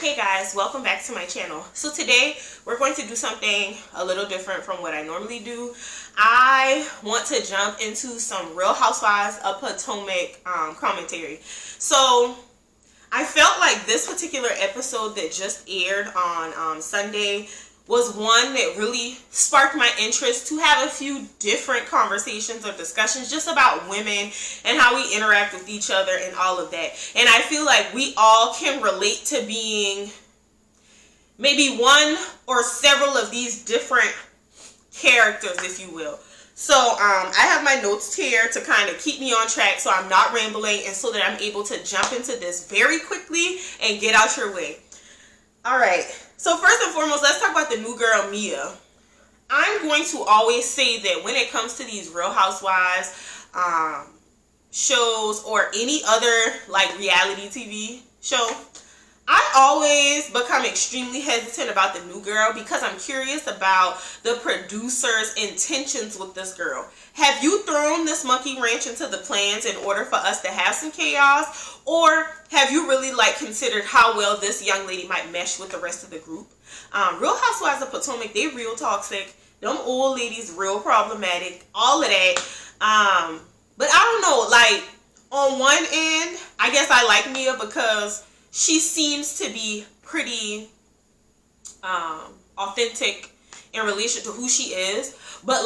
Hey guys, welcome back to my channel. So today we're going to do something a little different from what I normally do. I want to jump into some Real Housewives of Potomac commentary. So I felt like this particular episode that just aired on Sunday was one that really sparked my interest to have a few different conversations or discussions just about women and how we interact with each other and all of that. And I feel like we all can relate to being maybe one or several of these different characters, if you will. So I have my notes here to kind of keep me on track so I'm not rambling and so that I'm able to jump into this very quickly and get out your way. All right. So first and foremost, let's talk about the new girl, Mia. I'm going to always say that when it comes to these Real Housewives shows or any other like reality TV show, I always become extremely hesitant about the new girl because I'm curious about the producer's intentions with this girl. Have you thrown this monkey wrench into the plans in order for us to have some chaos? Or have you really considered how well this young lady might mesh with the rest of the group? Real Housewives of Potomac, they real toxic. Them old ladies real problematic. All of that. But I don't know, on one end, I guess I like Mia because she seems to be pretty authentic in relation to who she is. But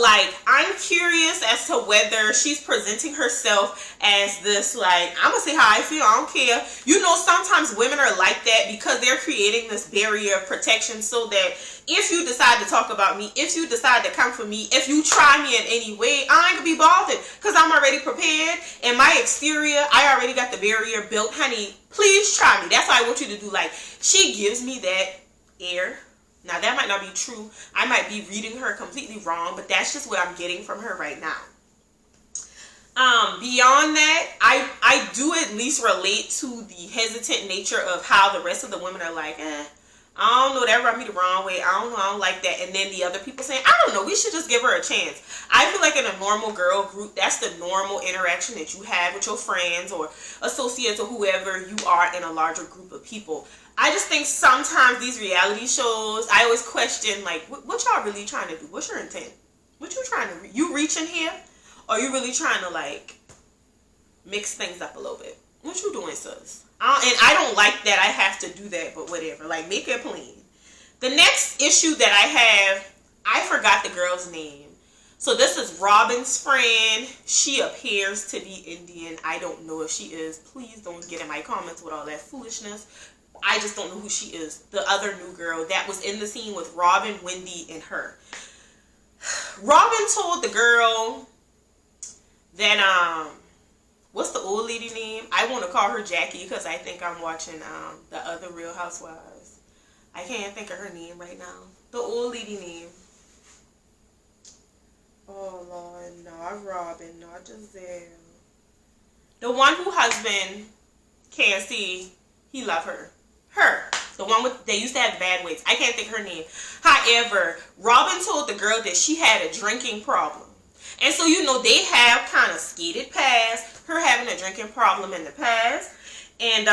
I'm curious as to whether she's presenting herself as this I'm gonna say how I feel, I don't care. You know, sometimes women are like that because they're creating this barrier of protection so that if you decide to talk about me, if you decide to come for me, if you try me in any way, I ain't gonna be bothered because I'm already prepared. And my exterior, I already got the barrier built. Honey, please try me. That's what I want you to do. She gives me that air. Now, that might not be true. I might be reading her completely wrong, but that's just what I'm getting from her right now. Beyond that, I do at least relate to the hesitant nature of how the rest of the women are I don't know, that rubbed me the wrong way. I don't like that. And then the other people saying, I don't know, we should just give her a chance. I feel like in a normal girl group, that's the normal interaction that you have with your friends or associates or whoever you are in a larger group of people. I just think sometimes these reality shows, I always question, what y'all really trying to do? What's your intent? What you trying to, you reaching here? Or you really trying to, mix things up a little bit? What you doing, sis? And I don't like that I have to do that, but whatever. Make it plain. The next issue that I have, I forgot the girl's name. So this is Robin's friend. She appears to be Indian. I don't know if she is. Please don't get in my comments with all that foolishness. I just don't know who she is. The other new girl that was in the scene with Robin, Wendy, and her. Robin told the girl that, what's the old lady name? I want to call her Jackie because I think I'm watching the other Real Housewives. I can't think of her name right now. The old lady name. Oh, Lord, not Robin, not Giselle. The one who husband can't see, he love her. Her. The one with, they used to have bad wigs. I can't think of her name. However, Robin told the girl that she had a drinking problem. And so, they have kind of skated past her having a drinking problem in the past. And,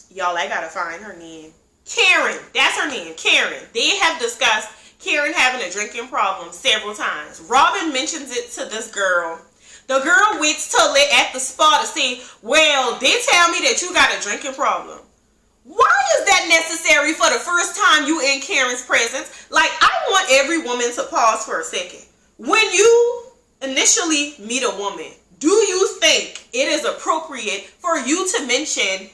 y'all, I gotta find her name. Karen. That's her name. Karen. They have discussed Karen having a drinking problem several times. Robin mentions it to this girl. The girl waits till they're at the spa to say, well, they tell me that you got a drinking problem. Why is that necessary for the first time you in Karen's presence? I want every woman to pause for a second. When you initially meet a woman, do you think it is appropriate for you to mention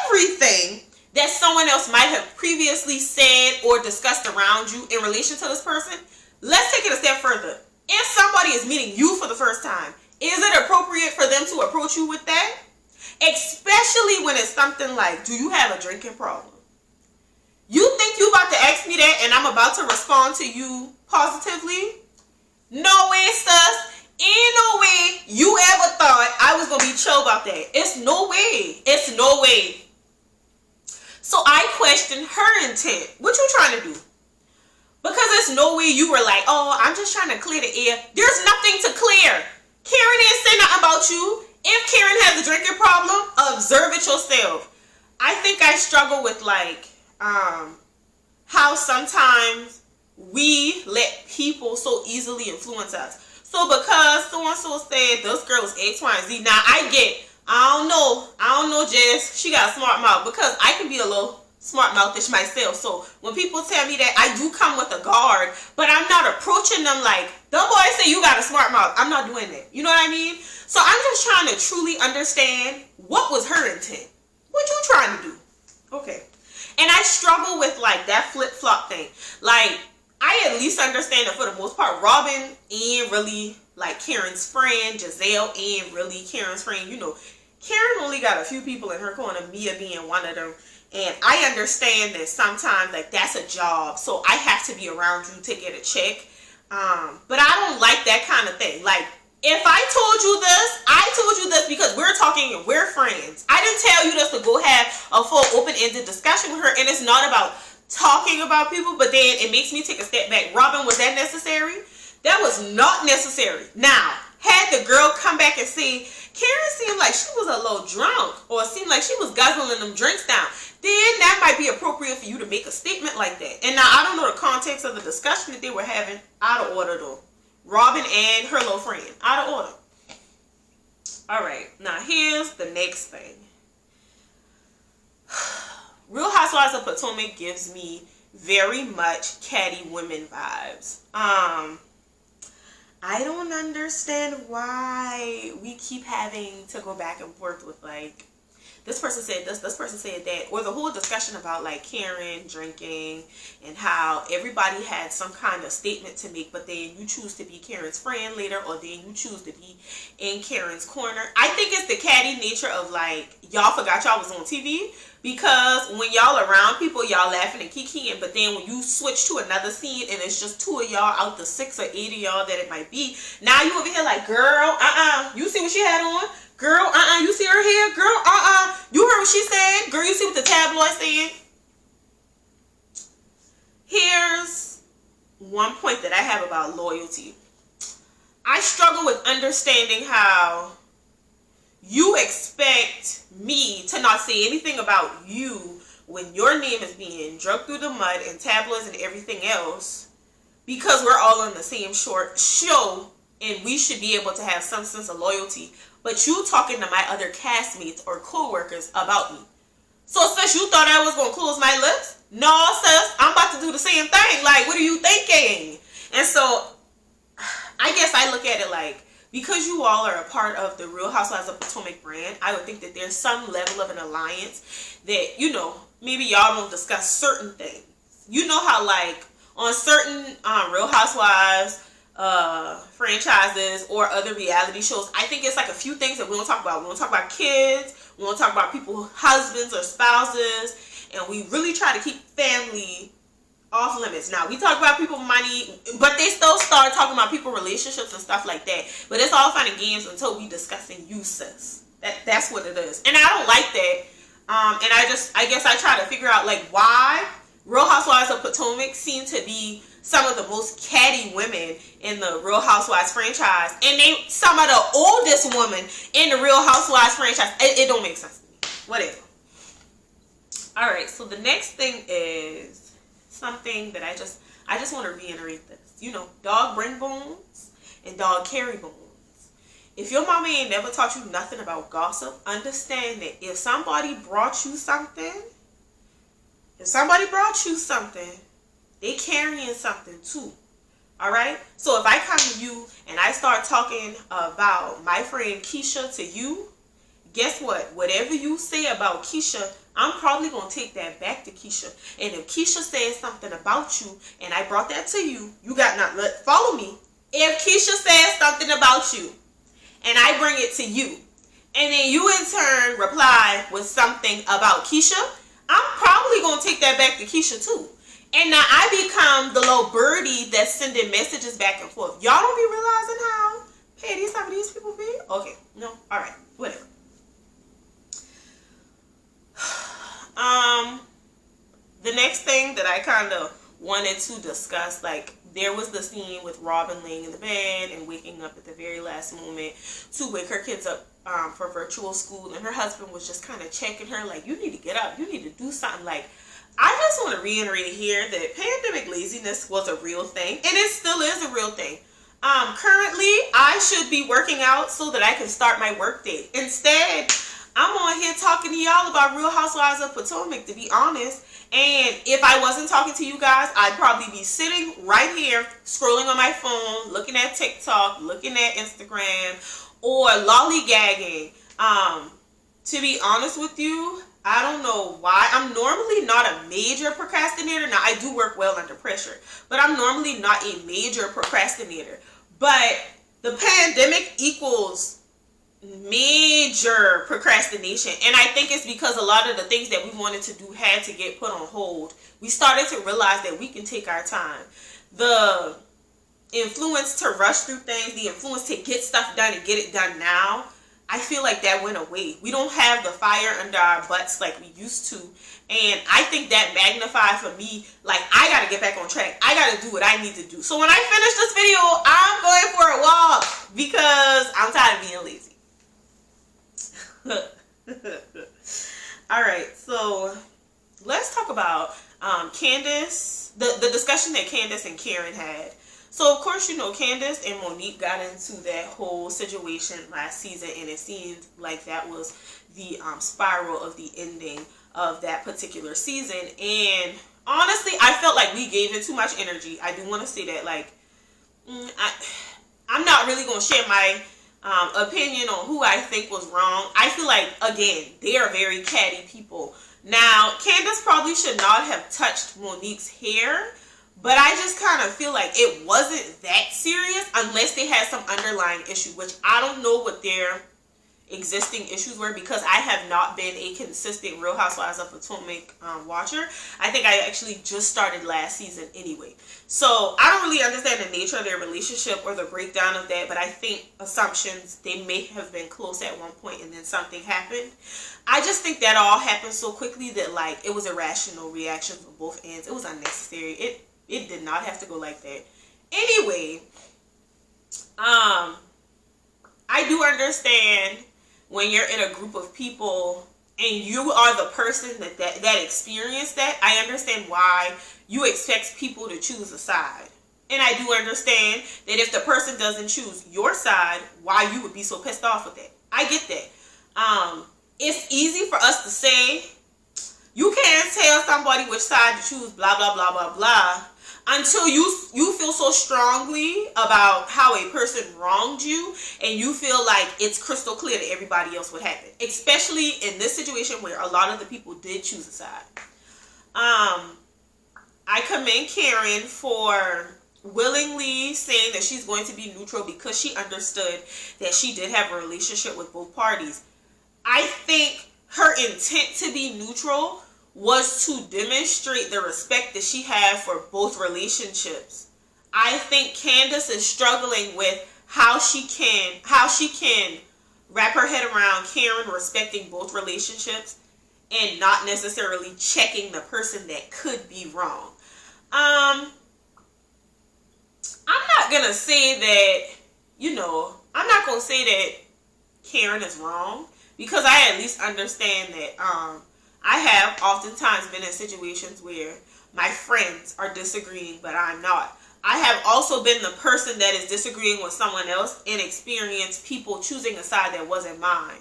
everything that someone else might have previously said or discussed around you in relation to this person? Let's take it a step further. If somebody is meeting you for the first time, is it appropriate for them to approach you with that? Especially when it's something like, do you have a drinking problem? You think you about to ask me that and I'm about to respond to you positively? No way, sus. Ain't no way you ever thought I was going to be chill about that. It's no way. It's no way. So I question her intent. What you trying to do? Because there's no way you were oh, I'm just trying to clear the air. There's nothing to clear. Karen didn't say nothing about you. If Karen has a drinking problem, observe it yourself. I think I struggle with like how sometimes we let people so easily influence us. So because so-and-so said this girl is X, Y, and Z, now I get, I don't know, Jess, she got a smart mouth, because I can be a little smart mouthish myself. So when people tell me that, I do come with a guard, but I'm not approaching them like, the boy say you got a smart mouth. I'm not doing that. You know what I mean? So I'm just trying to truly understand what was her intent. What you trying to do? Okay. And I struggle with like that flip-flop thing. Like, I at least understand that for the most part, Robin ain't really like Karen's friend, Giselle ain't really Karen's friend. You know, Karen only got a few people in her corner, Mia being one of them. And I understand that sometimes like that's a job, so I have to be around you to get a check. But I don't like that kind of thing. Like, if I told you this, I told you this because we're talking and we're friends. I didn't tell you this to go have a full open-ended discussion with her. And it's not about talking about people, but then it makes me take a step back. Robin, was that necessary? That was not necessary. Now, had the girl come back and say, Karen seemed like she was a little drunk, or it seemed like she was guzzling them drinks down, then that might be appropriate for you to make a statement like that. And now, I don't know the context of the discussion that they were having. Out of order, though. Robin and her little friend. Out of order. Alright, now here's the next thing. Real Housewives of Potomac gives me very much Caddy Women vibes. I don't understand why we keep having to go back and forth with like, this person said this person said that, or the whole discussion about like Karen drinking and how everybody had some kind of statement to make, but then you choose to be Karen's friend later, or then you choose to be in Karen's corner. I think it's the catty nature of like, y'all forgot y'all was on TV, because when y'all around people, y'all laughing and kikiing, but then when you switch to another scene and it's just 2 of y'all out the 6 or 8 of y'all that it might be, now you over here like, girl, you see what she had on? Girl, you see her hair? Girl, you heard what she said? Girl, you see what the tabloid said? Here's one point that I have about loyalty. I struggle with understanding how you expect me to not say anything about you when your name is being drugged through the mud and tabloids and everything else, because we're all on the same short show and we should be able to have some sense of loyalty. But you talking to my other castmates or co-workers about me. So sis, you thought I was going to close my lips? No, sis, I'm about to do the same thing. Like, what are you thinking? And so, I guess I look at it like, because you all are a part of the Real Housewives of Potomac brand, I would think that there's some level of an alliance that, you know, maybe y'all don't discuss certain things. You know how, like, on certain Real Housewives franchises or other reality shows, I think it's like a few things that we don't talk about. We don't talk about kids, we don't talk about people, husbands or spouses, and we really try to keep family off limits. Now, we talk about people money, but they still start talking about people relationships and stuff like that. But it's all fun and games until we discussing you, sis. That's what it is. And I don't like that. And I guess I try to figure out like why Real Housewives of Potomac seem to be some of the most catty women in the Real Housewives franchise, and they some of the oldest women in the Real Housewives franchise. It don't make sense to me. Whatever. All right, so the next thing is something that I just want to reiterate this. You know, dog bring bones and dog carry bones. If your mama ain't never taught you nothing about gossip, understand that if somebody brought you something, they carrying something too. Alright? So if I come to you and I start talking about my friend Keisha to you, guess what? Whatever you say about Keisha, I'm probably going to take that back to Keisha. And if Keisha says something about you and I brought that to you, you got not follow me. If Keisha says something about you and I bring it to you, and then you in turn reply with something about Keisha, I'm probably going to take that back to Keisha too. And now I become the little birdie that's sending messages back and forth. Y'all don't be realizing how petty some of these people be? Okay, no, alright, whatever. The next thing that I kind of wanted to discuss, like there was the scene with Robin laying in the bed and waking up at the very last moment to wake her kids up for virtual school, and her husband was just kind of checking her like, you need to get up, you need to do something. Like, I just want to reiterate here that pandemic laziness was a real thing, and it still is a real thing. Currently, I should be working out so that I can start my work day. Instead, I'm on here talking to y'all about Real Housewives of Potomac, to be honest. And if I wasn't talking to you guys, I'd probably be sitting right here, scrolling on my phone, looking at TikTok, looking at Instagram, or lollygagging. To be honest with you, I don't know why. I'm normally not a major procrastinator. Now, I do work well under pressure, but I'm normally not a major procrastinator. But the pandemic equals major procrastination, and I think it's because a lot of the things that we wanted to do had to get put on hold. We started to realize that we can take our time. The influence to rush through things, the influence to get stuff done and get it done now, I feel like that went away. We don't have the fire under our butts like we used to, and I think that magnified for me, like, I gotta get back on track. I gotta do what I need to do. So when I finish this video, I'm going for a walk because I'm tired of being lazy. Alright, so let's talk about Candace, the discussion that Candace and Karen had. So, of course, you know, Candace and Monique got into that whole situation last season, and it seemed like that was the spiral of the ending of that particular season. And honestly, I felt like we gave it too much energy. I do want to say that, like, I'm not really going to share my opinion on who I think was wrong. I feel like, again, they are very catty people. Now, Candace probably should not have touched Monique's hair, but I just kind of feel like it wasn't that serious unless they had some underlying issue, which I don't know what their existing issues were, because I have not been a consistent Real Housewives of Potomac watcher. I think I actually just started last season anyway. So I don't really understand the nature of their relationship or the breakdown of that, but I think assumptions, they may have been close at one point and then something happened. I just think that all happened so quickly that, like, it was irrational reactions on both ends. It was unnecessary. It did not have to go like that. Anyway, I do understand when you're in a group of people and you are the person that experienced that. I understand why you expect people to choose a side. And I do understand that if the person doesn't choose your side, why you would be so pissed off with that. I get that. It's easy for us to say, you can't tell somebody which side to choose, blah, blah, blah, blah, blah, until you feel so strongly about how a person wronged you and you feel like it's crystal clear to everybody else what happened. Especially in this situation where a lot of the people did choose a side. I commend Karen for willingly saying that she's going to be neutral because she understood that she did have a relationship with both parties. I think her intent to be neutral was to demonstrate the respect that she had for both relationships. I think Candace is struggling with how she can wrap her head around Karen respecting both relationships and not necessarily checking the person that could be wrong. I'm not gonna say that, I'm not gonna say that Karen is wrong, because I at least understand that I have oftentimes been in situations where my friends are disagreeing, but I'm not. I have also been the person that is disagreeing with someone else and experienced people choosing a side that wasn't mine.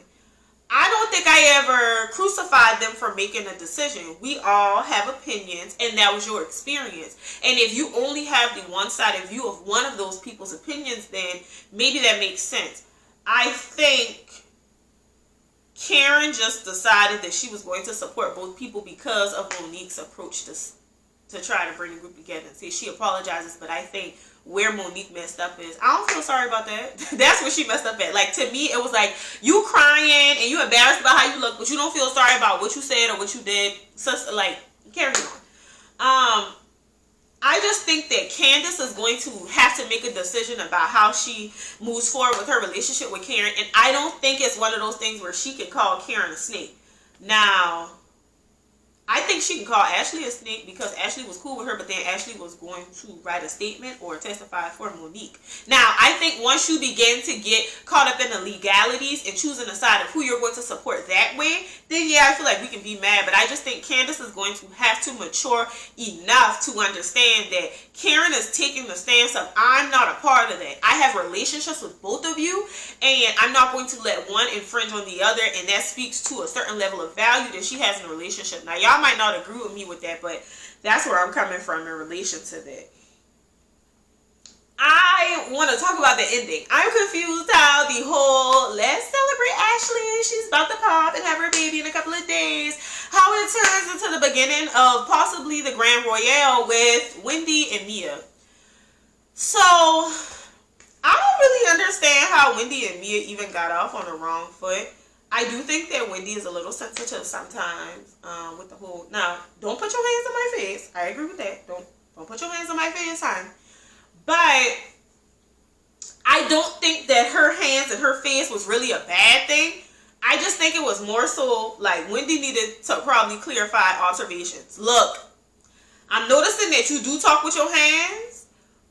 I don't think I ever crucified them for making a decision. We all have opinions, and that was your experience. And if you only have the one-sided view of one of those people's opinions, then maybe that makes sense. I think Karen just decided that she was going to support both people because of Monique's approach to try to bring the group together. See, she apologizes, but I think where Monique messed up is, I don't feel sorry about that. That's where she messed up at. Like, to me, it was like, you crying and you embarrassed about how you look, but you don't feel sorry about what you said or what you did. So, like, carry on. I just think that Candace is going to have to make a decision about how she moves forward with her relationship with Karen. And I don't think it's one of those things where she can call Karen a snake. Now, I think she can call Ashley a snake because Ashley was cool with her, but then Ashley was going to write a statement or testify for Monique. Now, I think once you begin to get caught up in the legalities and choosing a side of who you're going to support that way, then yeah, I feel like we can be mad. But I just think Candace is going to have to mature enough to understand that Karen is taking the stance of, I'm not a part of that. I have relationships with both of you, and I'm not going to let one infringe on the other, and that speaks to a certain level of value that she has in a relationship. Now, y'all might not agree with me with that, but that's where I'm coming from in relation to that. I want to talk about the ending. I'm confused how the whole let's celebrate Ashley, she's about to pop and have her baby in a couple of days, how it turns into the beginning of possibly the Grand Royale with Wendy and Mia. So I don't really understand how Wendy and Mia even got off on the wrong foot. I do think that Wendy is a little sensitive sometimes with the whole, now, don't put your hands on my face. I agree with that. Don't put your hands on my face, hon. But I don't think that her hands and her face was really a bad thing. I just think it was more so like Wendy needed to probably clarify observations. Look, I'm noticing that you do talk with your hands,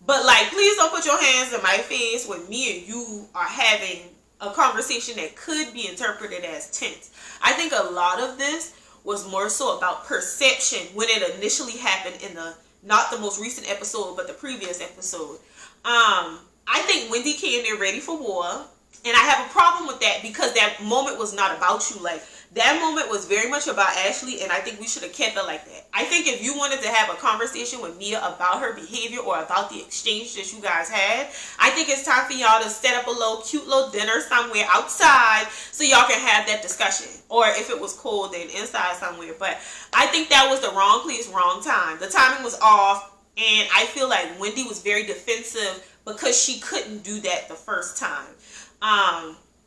but like, please don't put your hands in my face when me and you are having a conversation that could be interpreted as tense. I think a lot of this was more so about perception when it initially happened in the, not the most recent episode, but the previous episode. I think Wendy came there ready for war, and I have a problem with that because that moment was not about you. Like, that moment was very much about Ashley, and I think we should have kept it like that. I think if you wanted to have a conversation with Mia about her behavior or about the exchange that you guys had, I think it's time for y'all to set up a little cute little dinner somewhere outside so y'all can have that discussion. Or if it was cold, then inside somewhere. But I think that was the wrong place, wrong time. The timing was off, and I feel like Wendy was very defensive because she couldn't do that the first time.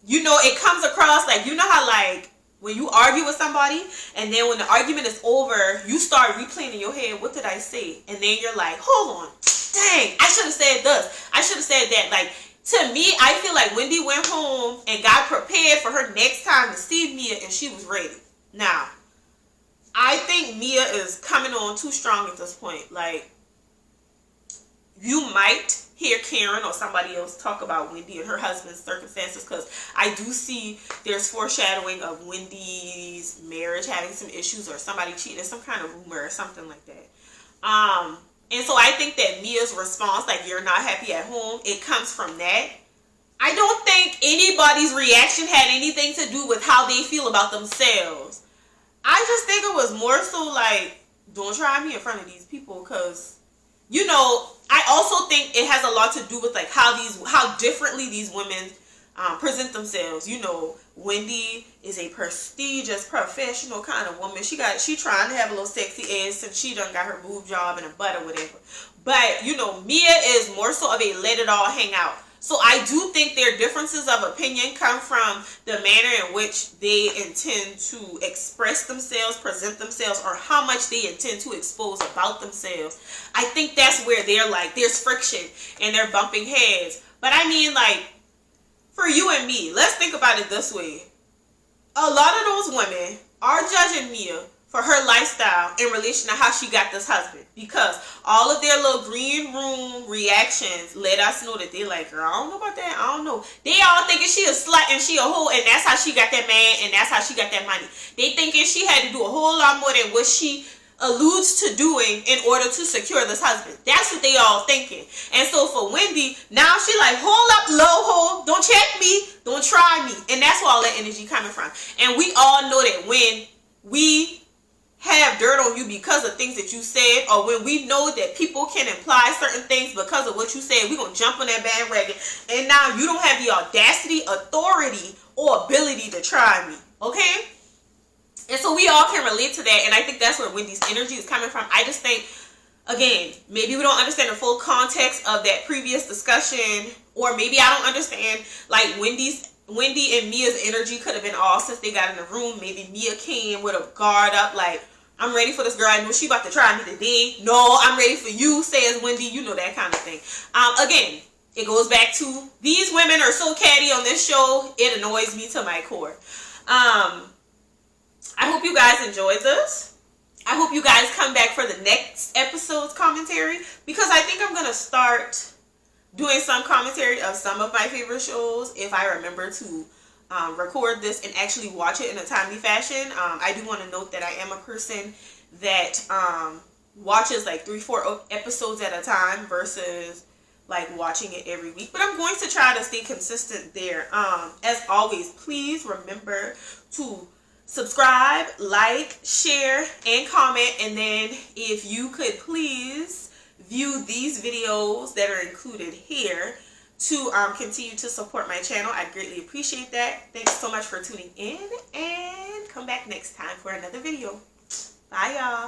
You know, it comes across like, you know how like when you argue with somebody and then when the argument is over, you start replaying in your head, what did I say? And then you're like, hold on, dang, I should have said this, I should have said that. Like, to me, I feel like Wendy went home and got prepared for her next time to see Mia, and she was ready. Now, I think Mia is coming on too strong at this point. Like, you might hear Karen or somebody else talk about Wendy and her husband's circumstances, because I do see there's foreshadowing of Wendy's marriage having some issues or somebody cheating, some kind of rumor or something like that. And so I think that Mia's response, like, you're not happy at home, it comes from that. I don't think anybody's reaction had anything to do with how they feel about themselves. I just think it was more so like, don't try me in front of these people, because, you know, I also think it has a lot to do with like how differently these women present themselves. You know, Wendy is a prestigious, professional kind of woman. She trying to have a little sexy ass since she done got her boob job and a butt or whatever. But, you know, Mia is more so of a let it all hang out. So I do think their differences of opinion come from the manner in which they intend to express themselves, present themselves, or how much they intend to expose about themselves. I think that's where they're like, there's friction and they're bumping heads. But I mean, like, for you and me, let's think about it this way. A lot of those women are judging Mia for her lifestyle in relation to how she got this husband, because all of their little green room reactions let us know that they're like, girl, I don't know about that, I don't know. They all thinking she a slut and she a hoe, and that's how she got that man and that's how she got that money. They thinking she had to do a whole lot more than what she alludes to doing in order to secure this husband. That's what they all thinking. And so for Wendy, now she like, hold up, low hole, don't check me, don't try me. And that's where all that energy coming from. And we all know that when we have dirt on you because of things that you said, or when we know that people can imply certain things because of what you said, we're going to jump on that bandwagon, and now you don't have the audacity, authority, or ability to try me, okay? And so we all can relate to that, and I think that's where Wendy's energy is coming from. I just think, again, maybe we don't understand the full context of that previous discussion, or maybe I don't understand, like, Wendy and Mia's energy could have been off since they got in the room. Maybe Mia came with a guard up, like, I'm ready for this girl. I know she about to try me today. No, I'm ready for you, says Wendy. You know, that kind of thing. Again, it goes back to, these women are so catty on this show. It annoys me to my core. I hope you guys enjoyed this. I hope you guys come back for the next episode's commentary, because I think I'm going to start doing some commentary of some of my favorite shows if I remember to record this and actually watch it in a timely fashion. I do want to note that I am a person that watches like 3-4 episodes at a time versus like watching it every week, but I'm going to try to stay consistent there. As always, please remember to subscribe, like, share, and comment. And then if you could please view these videos that are included here to continue to support my channel, I'd greatly appreciate that. Thanks so much for tuning in, and come back next time for another video. Bye, y'all.